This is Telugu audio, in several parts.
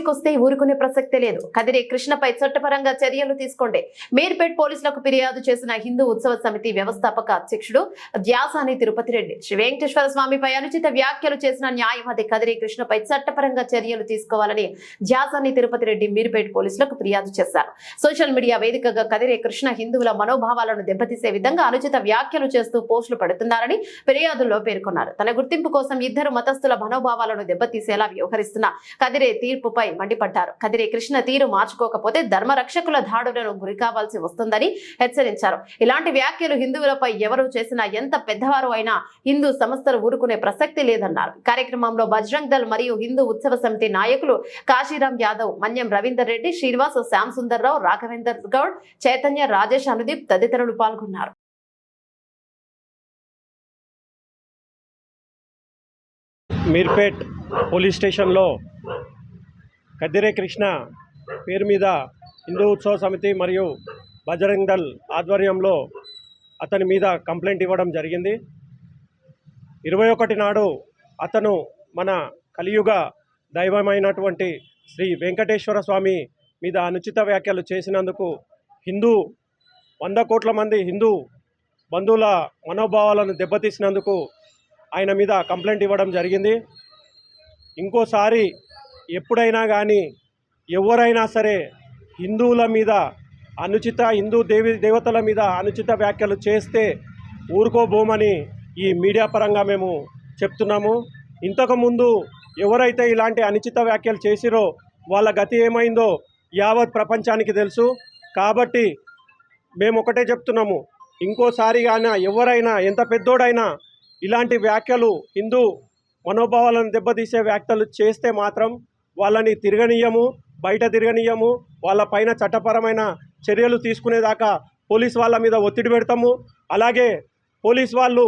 నోటికొస్తే ఊరుకునే ప్రసక్తే లేదు. కదిరి కృష్ణపై చట్టపరంగా చర్యలు తీసుకోండి. మీర్పేట్ పోలీసులకు ఫిర్యాదు చేసిన హిందూ ఉత్సవ సమితి వ్యవస్థాపక అధ్యక్షుడు ధ్యాసాని తిరుపతి రెడ్డి శ్రీ వెంకటేశ్వర స్వామిపై అనుచిత వ్యాఖ్యలు చేసిన న్యాయవాది కదిరి కృష్ణపై చట్టపరంగా చర్యలు తీసుకోవాలని ధ్యాసాని తిరుపతి రెడ్డి మీర్పేట్ పోలీసులకు ఫిర్యాదు చేశారు. సోషల్ మీడియా వేదికగా కదిరి కృష్ణ హిందువుల మనోభావాలను దెబ్బతీసే విధంగా అనుచిత వ్యాఖ్యలు చేస్తూ పోస్టులు పెడుతున్నారని ఫిర్యాదుల్లో పేర్కొన్నారు. తన గుర్తింపు కోసం ఇద్దరు మతస్థుల మనోభావాలను దెబ్బతీసేలా వ్యవహరిస్తున్న కదిరే తీర్పుపై మండిపడ్డారు. కదిరే కృష్ణ తీరు మార్చుకోకపోతే ధర్మరక్షకుల దాడులను గురికావాల్సి వస్తుందని హెచ్చరించారు. ఇలాంటి వ్యాఖ్యలు హిందువులపై ఎవరు చేసినా ఎంత పెద్దవారు అయినా హిందూ సంస్థలు ఊరుకునే ప్రసక్తి లేదన్నారు. కార్యక్రమంలో బజరంగ్ దళ్ మరియు హిందూ ఉత్సవ సమితి నాయకులు కాశీరాం యాదవ్, మన్యం రవీందర్ రెడ్డి, శ్రీనివాస్, శ్యామ్ సుందర్ రావు, రాఘవేందర్ గౌడ్, చైతన్య, రాజేష్, అనుదీప్ తదితరులు పాల్గొన్నారు. మీర్పేట్ పోలీస్ స్టేషన్లో కదిరే కృష్ణ పేరు మీద హిందూ ఉత్సవ సమితి మరియు బజరంగ్ దళ్ ఆధ్వర్యంలో అతని మీద కంప్లైంట్ ఇవ్వడం జరిగింది. 21 నాడు అతను మన కలియుగ దైవమైనటువంటి శ్రీ వెంకటేశ్వర స్వామి మీద అనుచిత వ్యాఖ్యలు చేసినందుకు 100 కోట్ల మంది హిందూ బంధువుల మనోభావాలను దెబ్బతీసినందుకు ఆయన మీద కంప్లైంట్ ఇవ్వడం జరిగింది. ఇంకోసారి ఎప్పుడైనా కానీ ఎవరైనా సరే హిందువుల మీద హిందూ దేవతల మీద అనుచిత వ్యాఖ్యలు చేస్తే ఊరుకోబోమని ఈ మీడియా పరంగా మేము చెప్తున్నాము. ఇంతకుముందు ఎవరైతే ఇలాంటి అనుచిత వ్యాఖ్యలు చేసిరో వాళ్ళ గతి ఏమైందో యావత్ ప్రపంచానికి తెలుసు. కాబట్టి మేము ఒకటే చెప్తున్నాము, ఇంకోసారి కానీ ఎవరైనా ఎంత పెద్దోడైనా ఇలాంటి వ్యాఖ్యలు హిందూ మనోభావాలను దెబ్బతీసే వ్యాఖ్యలు చేస్తే మాత్రం వాళ్ళని తిరగనీయము, బయట తిరగనీయము. వాళ్ళ పైన చట్టపరమైన చర్యలు తీసుకునేదాకా పోలీస్ వాళ్ళ మీద ఒత్తిడి పెడతాము. అలాగే పోలీస్ వాళ్ళు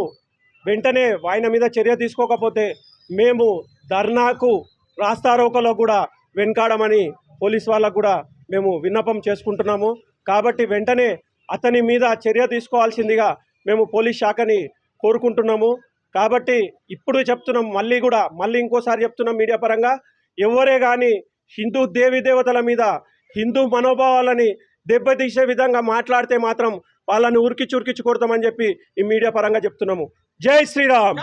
వెంటనే ఆయన మీద చర్య తీసుకోకపోతే మేము ధర్నాకు, రాస్తారోకోలో కూడా వెనకాడమని పోలీస్ వాళ్ళకు కూడా మేము విన్నపం చేసుకుంటున్నాము. కాబట్టి వెంటనే అతని మీద చర్య తీసుకోవాల్సిందిగా మేము పోలీస్ శాఖని కోరుకుంటున్నాము. కాబట్టి ఇప్పుడు చెప్తున్నాం, మళ్ళీ ఇంకోసారి చెప్తున్నాం మీడియా పరంగా, ఎవరే కానీ హిందూ దేవతల మీద హిందూ మనోభావాలని దెబ్బతీసే విధంగా మాట్లాడితే మాత్రం వాళ్ళని ఉరికిచ్చి కొడతామని చెప్పి ఈ మీడియా పరంగా చెప్తున్నాము. జై శ్రీరామ్.